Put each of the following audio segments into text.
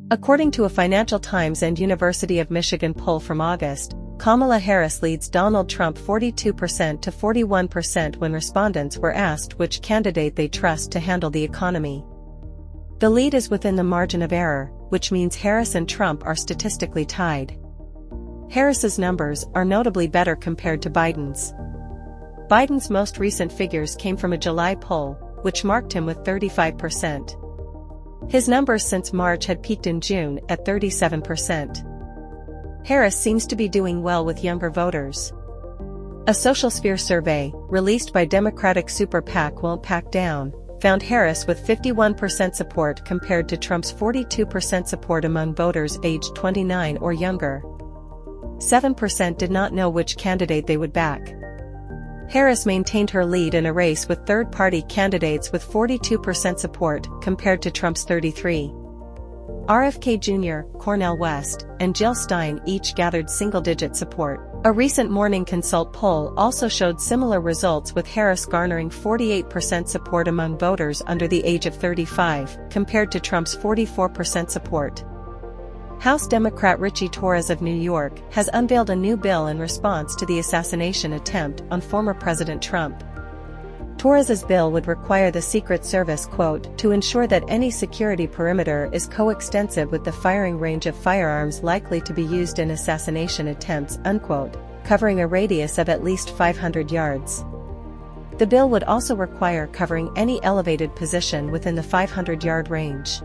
According to a Financial Times and University of Michigan poll from August, Kamala Harris leads Donald Trump 42% to 41% when respondents were asked which candidate they trust to handle the economy. The lead is within the margin of error, which means Harris and Trump are statistically tied. Harris's numbers are notably better compared to Biden's. Biden's most recent figures came from a July poll, which marked him with 35%. His numbers since March had peaked in June at 37%. Harris seems to be doing well with younger voters. A Social Sphere survey, released by Democratic super PAC Won't Pack Down, found Harris with 51% support compared to Trump's 42% support among voters aged 29 or younger. 7% did not know which candidate they would back. Harris maintained her lead in a race with third-party candidates with 42% support compared to Trump's 33%. RFK Jr., Cornel West, and Jill Stein each gathered single-digit support. A recent Morning Consult poll also showed similar results, with Harris garnering 48% support among voters under the age of 35, compared to Trump's 44% support. House Democrat Richie Torres of New York has unveiled a new bill in response to the assassination attempt on former President Trump. Torres's bill would require the Secret Service, quote, to ensure that any security perimeter is coextensive with the firing range of firearms likely to be used in assassination attempts, unquote, covering a radius of at least 500 yards. The bill would also require covering any elevated position within the 500-yard range.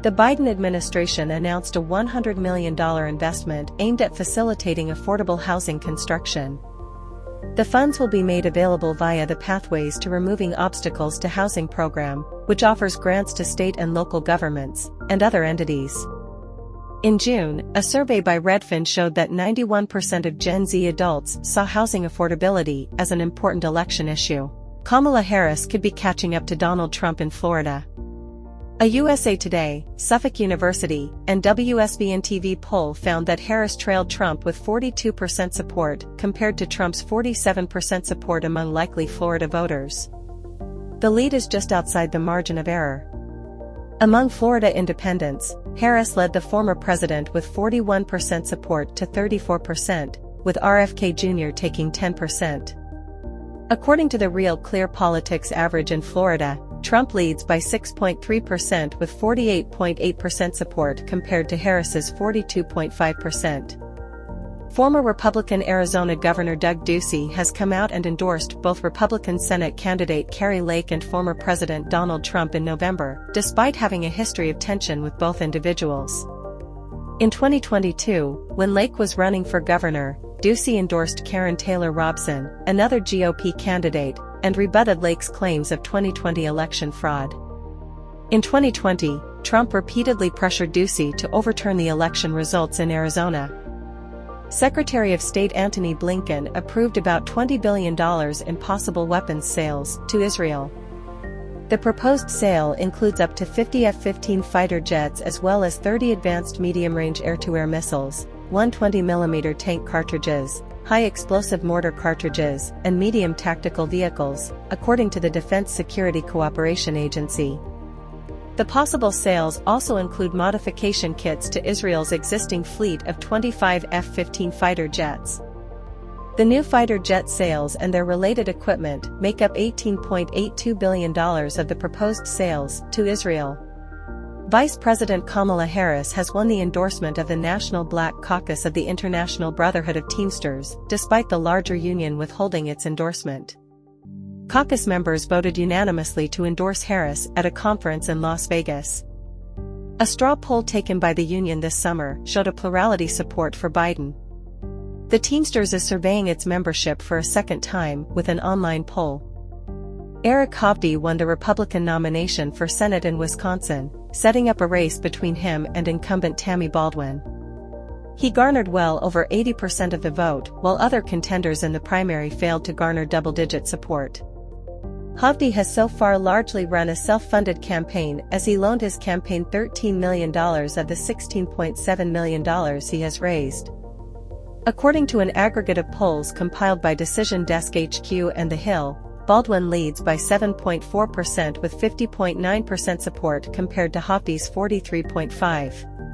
The Biden administration announced a $100 million investment aimed at facilitating affordable housing construction. The funds will be made available via the Pathways to Removing Obstacles to Housing program, which offers grants to state and local governments and other entities. In June, a survey by Redfin showed that 91% of Gen Z adults saw housing affordability as an important election issue. Kamala Harris could be catching up to Donald Trump in Florida. A USA Today, Suffolk University, and WSVN-TV poll found that Harris trailed Trump with 42% support compared to Trump's 47% support among likely Florida voters. The lead is just outside the margin of error. Among Florida independents, Harris led the former president with 41% support to 34%, with RFK Jr. taking 10%. According to the Real Clear Politics average in Florida, Trump leads by 6.3% with 48.8% support compared to Harris's 42.5%. Former Republican Arizona Governor Doug Ducey has come out and endorsed both Republican Senate candidate Kari Lake and former President Donald Trump in November, despite having a history of tension with both individuals. In 2022, when Lake was running for governor, Ducey endorsed Karen Taylor Robson, another GOP candidate, and rebutted Lake's claims of 2020 election fraud. In 2020, Trump repeatedly pressured Ducey to overturn the election results in Arizona. Secretary of State Antony Blinken approved about $20 billion in possible weapons sales to Israel. The proposed sale includes up to 50 F-15 fighter jets as well as 30 advanced medium-range air-to-air missiles, 120mm tank cartridges, high-explosive mortar cartridges, and medium tactical vehicles, according to the Defense Security Cooperation Agency. The possible sales also include modification kits to Israel's existing fleet of 25 F-15 fighter jets. The new fighter jet sales and their related equipment make up $18.82 billion of the proposed sales to Israel. Vice President Kamala Harris has won the endorsement of the National Black Caucus of the International Brotherhood of Teamsters, despite the larger union withholding its endorsement. Caucus members voted unanimously to endorse Harris at a conference in Las Vegas. A straw poll taken by the union this summer showed a plurality support for Biden. The Teamsters is surveying its membership for a second time with an online poll. Eric Hovde won the Republican nomination for Senate in Wisconsin, setting up a race between him and incumbent Tammy Baldwin. He garnered well over 80% of the vote, while other contenders in the primary failed to garner double-digit support. Hovde has so far largely run a self-funded campaign, as he loaned his campaign $13 million of the $16.7 million he has raised. According to an aggregate of polls compiled by Decision Desk HQ and The Hill, Baldwin leads by 7.4% with 50.9% support compared to Hoppy's 43.5%.